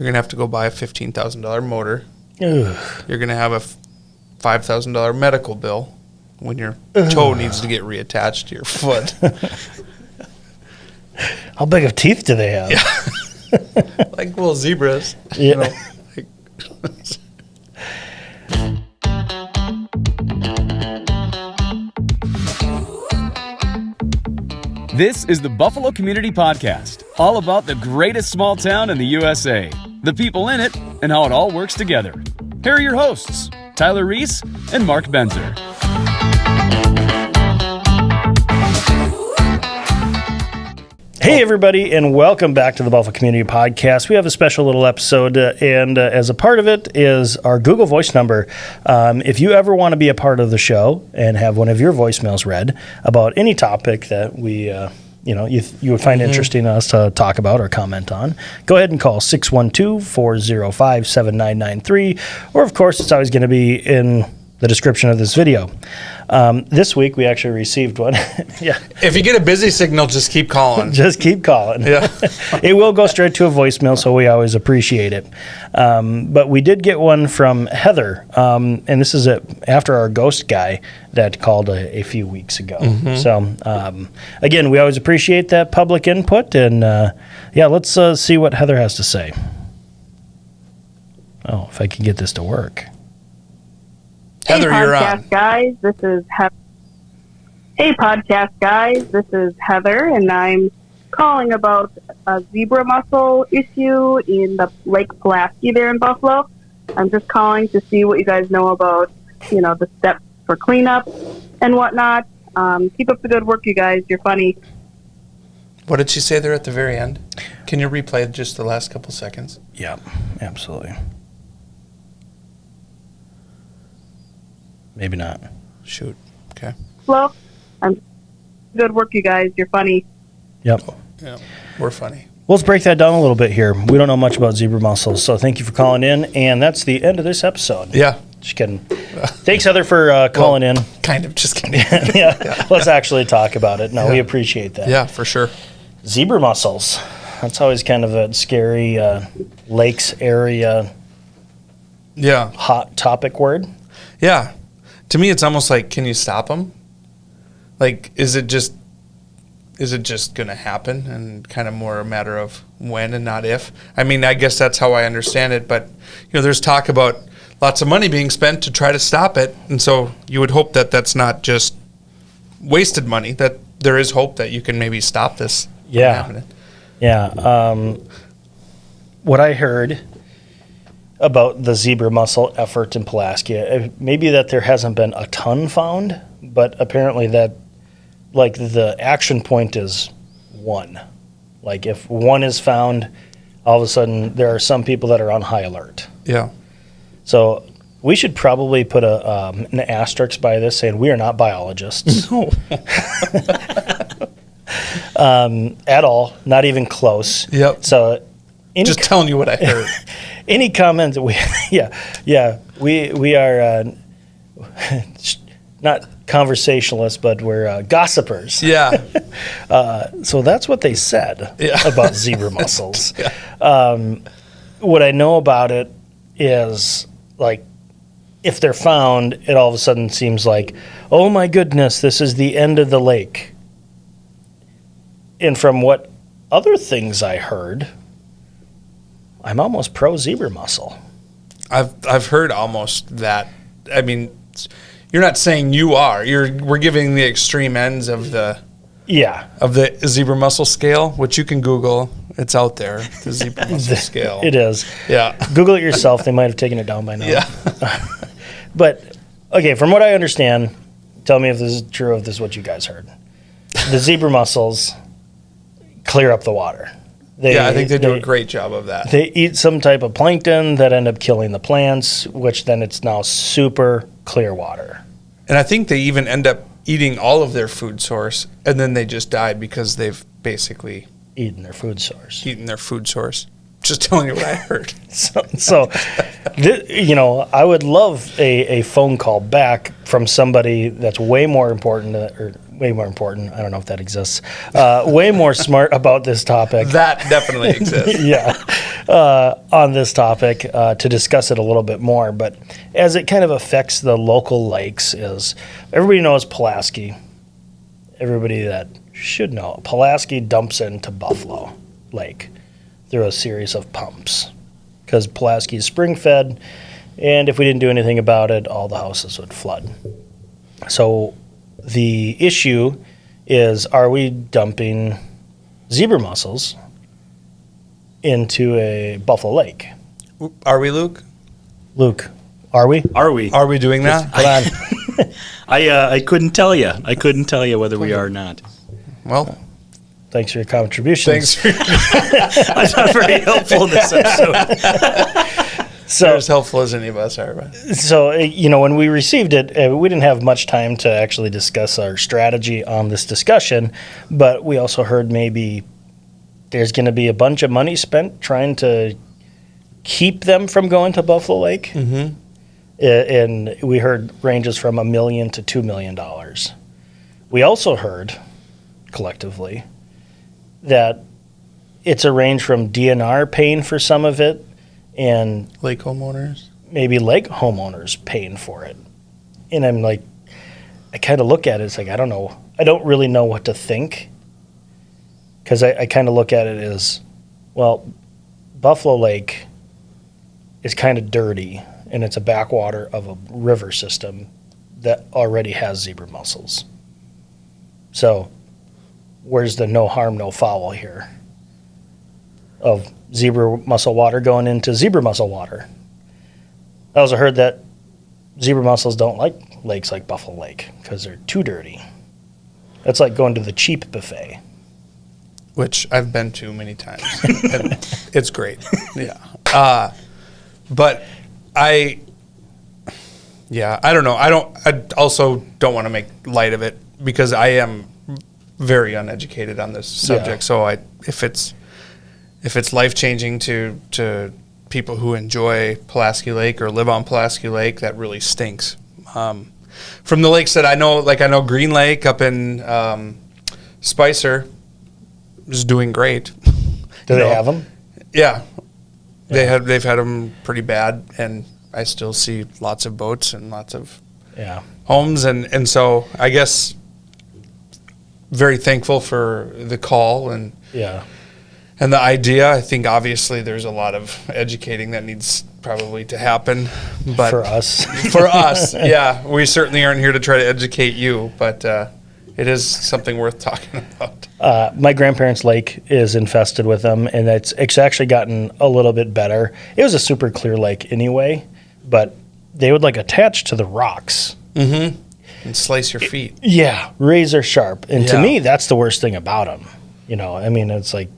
You're going to have to go buy a $15,000 motor. Ugh. You're going to have a $5,000 medical bill when your toe needs to get reattached to your foot. How big of teeth do they have? Yeah. Like little zebras. Yeah. You know, This is the Buffalo Community Podcast, all about the greatest small town in the USA, the people in it, and how it all works together. Here are your hosts, Tyler Reese and Mark Benzer. Hey, everybody, and welcome back to the Buffalo Community Podcast. We have a special little episode, and as a part of it is our Google Voice number. If you ever want to be a part of the show and have one of your voicemails read about any topic that we, you would find interesting us to talk about or comment on, go ahead and call 612-405-7993, or, of course, it's always going to be in the description of this video. This week, we actually received one. Yeah. if you get a busy signal, just keep calling. Just keep calling. Yeah. It will go straight to a voicemail, so we always appreciate it. But we did get one from Heather, and this is after our ghost guy that called a few weeks ago. Mm-hmm. So, again, we always appreciate that public input, and let's see what Heather has to say. Oh, if I can get this to work. Heather, you're on. Guys, this is Heather. Hey, podcast guys, this is Heather, and I'm calling about a zebra mussel issue in the Lake Pulaski there in Buffalo. I'm just calling to see what you guys know about, the steps for cleanup and whatnot. Keep up the good work, you guys. You're funny. What did she say there at the very end? Can you replay just the last couple seconds? Yeah, absolutely. Maybe not. Shoot. Okay. Hello? Good work, you guys. You're funny. Yep. Yeah, we're funny. Well, let's break that down a little bit here. We don't know much about zebra mussels, so thank you for calling in, and that's the end of this episode. Yeah. Just kidding. Thanks, Heather, for calling in. Kind of, just kidding. Yeah. Let's actually talk about it. No, we appreciate that. Yeah, for sure. Zebra mussels. That's always kind of a scary lakes area hot topic word. Yeah. To me, it's almost like, can you stop them? Like, is it just going to happen, and kind of more a matter of when and not if? I mean, I guess that's how I understand it, but, there's talk about lots of money being spent to try to stop it, and so you would hope that that's not just wasted money, that there is hope that you can maybe stop this from happening. Yeah. What I heard about the zebra mussel effort in Pulaski, maybe that there hasn't been a ton found, but apparently that, like, the action point is one. Like, if one is found, all of a sudden there are some people that are on high alert. Yeah. So we should probably put an asterisk by this saying we are not biologists. No. At all, not even close. Yep. So just telling you what I heard. Any comments? We are not conversationalists, but we're gossipers. Yeah. So that's what they said about zebra mussels. Yeah. What I know about it is, like, if they're found, it all of a sudden seems like, oh my goodness, this is the end of the lake. And from what other things I heard, I'm almost pro zebra mussel. I've heard almost that. I mean, you're not saying you are. We're giving the extreme ends of the zebra mussel scale, which you can Google. It's out there, the zebra mussel scale. It is. Yeah. Google it yourself. They might have taken it down by now. Yeah. But okay, from what I understand, tell me if this is true. If this is what you guys heard. The zebra mussels clear up the water. I think they do a great job of that. They eat some type of plankton that end up killing the plants, which then it's now super clear water. And I think they even end up eating all of their food source, and then they just died because they've basically eaten their food source. Just telling you what I heard. I would love a phone call back from somebody that's way more important, I don't know if that exists, way more smart about this topic. That definitely exists. Yeah. on this topic to discuss it a little bit more. But as it kind of affects the local lakes, is everybody knows Pulaski. Everybody that should know, Pulaski dumps into Buffalo Lake through a series of pumps because Pulaski is spring fed, and if we didn't do anything about it, all the houses would flood. So the issue is, are we dumping zebra mussels into a Buffalo Lake? Are we, Luke? Luke, are we? Are we? Are we doing that? Hold on. I couldn't tell you. I couldn't tell you whether we are or not. Well, Thanks for your contributions. thanks. For, That's not very helpful in this episode. They're as helpful as any of us are. But. So, when we received it, we didn't have much time to actually discuss our strategy on this discussion, but we also heard maybe there's going to be a bunch of money spent trying to keep them from going to Buffalo Lake. Mm-hmm. And we heard ranges from $1 million to $2 million. We also heard, collectively, that it's a range from DNR paying for some of it and Lake homeowners? maybe lake homeowners paying for it. And I'm like, I kind of look at it, it's like, I don't know. I don't really know what to think. Because I kind of look at it as, well, Buffalo Lake is kind of dirty, and it's a backwater of a river system that already has zebra mussels. So where's the no harm, no foul here of zebra mussel water going into zebra mussel water? I also heard that zebra mussels don't like lakes like Buffalo Lake because they're too dirty. That's like going to the cheap buffet. Which I've been to many times. And it's great. Yeah. But I don't know. I also don't want to make light of it because I am very uneducated on this subject. Yeah. So if it's life-changing to people who enjoy Pulaski Lake or live on Pulaski Lake, that really stinks. From the lakes that I know, like I know Green Lake up in Spicer is doing great. Do they have them? Yeah. They've had them pretty bad, and I still see lots of boats and lots of homes, and so I guess very thankful for the call and the idea. I think obviously there's a lot of educating that needs probably to happen, but For us. for us, yeah, we certainly aren't here to try to educate you, but it is something worth talking about. My grandparents' lake is infested with them, and it's actually gotten a little bit better. It was a super clear lake anyway, but they would like attach to the rocks. Mm-hmm. And slice your feet. Yeah, razor sharp. And to Yeah. me, that's the worst thing about them. I mean, it's like,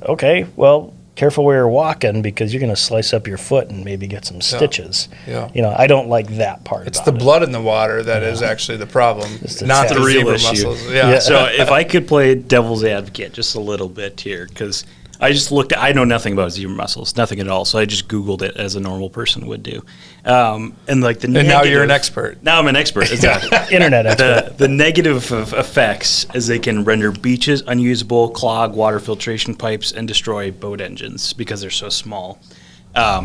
okay, well, careful where you're walking because you're going to slice up your foot and maybe get some stitches. Yeah. I don't like that part It's about the it. blood in the water that is actually the problem, It's not the the real zebra issue. mussels. Yeah. So if I could play devil's advocate just a little bit here, because I just looked I know nothing about zebra mussels, nothing at all. So I just Googled it as a normal person would do. And now you're an expert. Now I'm an expert. Exactly. Internet expert. The negative effects is they can render beaches unusable, clog water filtration pipes, and destroy boat engines because they're so small.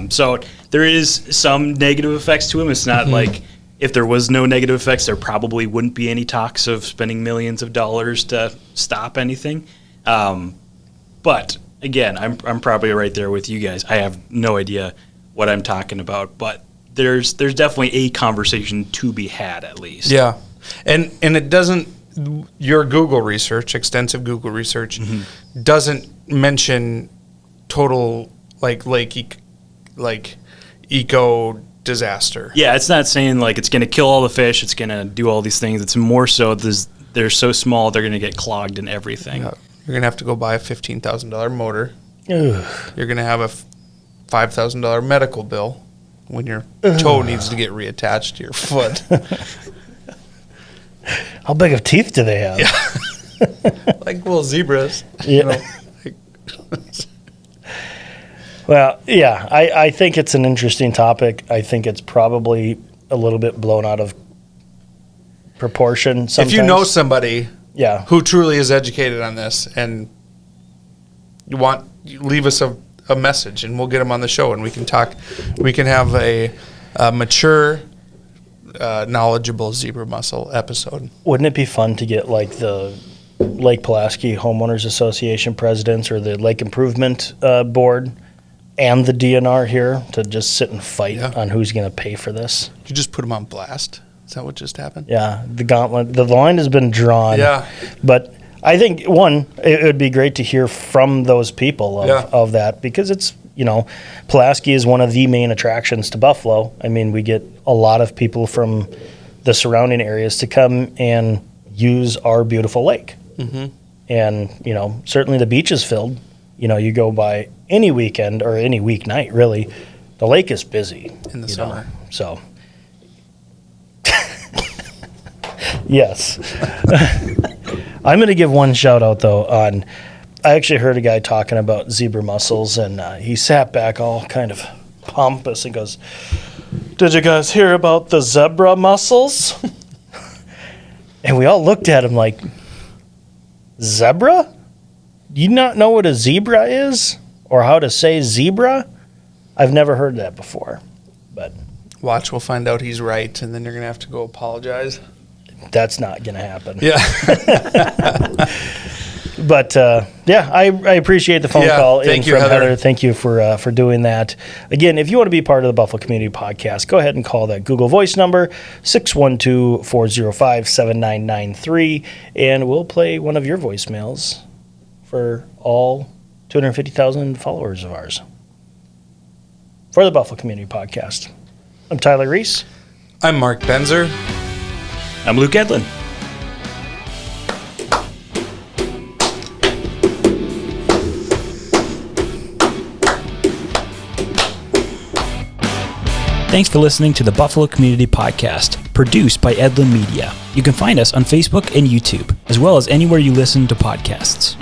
So there is some negative effects to them. It's not like if there was no negative effects, there probably wouldn't be any talks of spending millions of dollars to stop anything. But again, I'm probably right there with you guys. I have no idea what I'm talking about, but there's definitely a conversation to be had at least. Yeah, and it doesn't. Your Google research, extensive Google research, doesn't mention total eco disaster. Yeah, it's not saying like it's going to kill all the fish. It's going to do all these things. It's more so they're so small they're going to get clogged and everything. Yeah. You're gonna have to go buy a $15,000 motor. Ugh. You're gonna have a $5,000 medical bill when your toe needs to get reattached to your foot. How big of teeth do they have? Like little zebras. Yeah. Well, yeah, I think it's an interesting topic. I think it's probably a little bit blown out of proportion sometimes. If you know somebody yeah, who truly is educated on this and you leave us a message, and we'll get them on the show, and we can talk. We can have a mature, knowledgeable zebra mussel episode. Wouldn't it be fun to get like the Lake Pulaski Homeowners Association presidents or the Lake Improvement Board and the DNR here to just sit and fight on who's going to pay for this? You just put them on blast. Is that what just happened? Yeah, the gauntlet, the line has been drawn. Yeah. But I think, it would be great to hear from those people of that, because it's, Pulaski is one of the main attractions to Buffalo. I mean, we get a lot of people from the surrounding areas to come and use our beautiful lake. Mm-hmm. And, certainly the beach is filled. You go by any weekend or any weeknight, really, the lake is busy. In the summer. So, yes. I'm going to give one shout out, though, I actually heard a guy talking about zebra mussels, and he sat back all kind of pompous and goes, "Did you guys hear about the zebra mussels?" And we all looked at him like, "Zebra? Do you not know what a zebra is? Or how to say zebra?" I've never heard that before. But watch, we'll find out he's right, and then you're going to have to go apologize. That's not going to happen. Yeah. But, I appreciate the phone call. Thank you, Heather. Thank you for doing that. Again, if you want to be part of the Buffalo Community Podcast, go ahead and call that Google Voice number, 612-405-7993, and we'll play one of your voicemails for all 250,000 followers of ours. For the Buffalo Community Podcast, I'm Tyler Reese. I'm Mark Benzer. I'm Luke Edlin. Thanks for listening to the Buffalo Community Podcast, produced by Edlin Media. You can find us on Facebook and YouTube, as well as anywhere you listen to podcasts.